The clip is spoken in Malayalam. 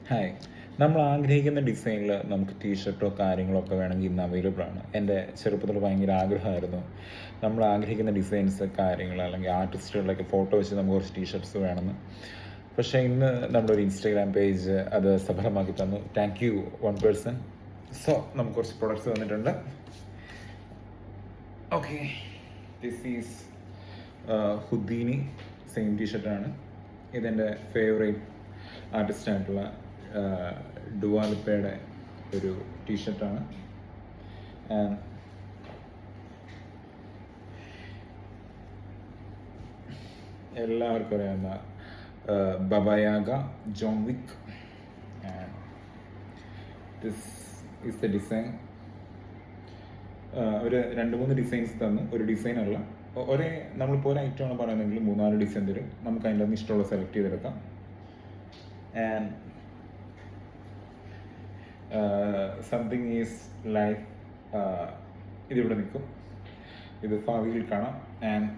ഹായ്. നമ്മൾ ആഗ്രഹിക്കുന്ന ഡിസൈനിൽ നമുക്ക് ടീഷർട്ടോ കാര്യങ്ങളോ ഒക്കെ വേണമെങ്കിൽ ഇന്ന് അവൈലബിൾ ആണ്. എൻ്റെ ചെറുപ്പത്തിൽ ഭയങ്കര ആഗ്രഹമായിരുന്നു നമ്മൾ ആഗ്രഹിക്കുന്ന ഡിസൈൻസ് കാര്യങ്ങൾ അല്ലെങ്കിൽ ആർട്ടിസ്റ്റുകളുടെയൊക്കെ ഫോട്ടോ വെച്ച് നമുക്ക് കുറച്ച് ടീഷർട്ട്സ് വേണമെന്ന്. പക്ഷേ ഇന്ന് നമ്മുടെ ഒരു ഇൻസ്റ്റാഗ്രാം പേജ് അത് സഫലമാക്കി തന്നു. Thank you one person. So നമുക്ക് കുറച്ച് പ്രൊഡക്ട്സ് വന്നിട്ടുണ്ട്. Okay, this is Houdini same ടീഷർട്ടാണ്. ഇതെൻ്റെ ഫേവറേറ്റ് ആർട്ടിസ്റ്റായിട്ടുള്ള ഡുവാലിപ്പയുടെ ഒരു ടീഷർട്ടാണ്. ആൻഡ് എല്ലാവർക്കും അറിയാവുന്ന Baba Yaga John Wick. And this is the design. ഒരു 2-3 ഡിസൈൻസ് തന്നു. ഒരു ഡിസൈൻ അല്ല, നമ്മളിപ്പോൾ ഒരു ഐറ്റമാണ് പറയുന്നതെങ്കിൽ 3-4 ഡിസൈൻ തരും. നമുക്ക് അതിൻ്റെ നിന്ന് ഇഷ്ടമുള്ള സെലക്ട് ചെയ്തെടുക്കാം. ആൻഡ് സംതിങ് ഈസ് ലൈക്ക് ഇതിവിടെ നിൽക്കും. ഇത് ഭാവിയിൽ കാണാം. ആൻഡ്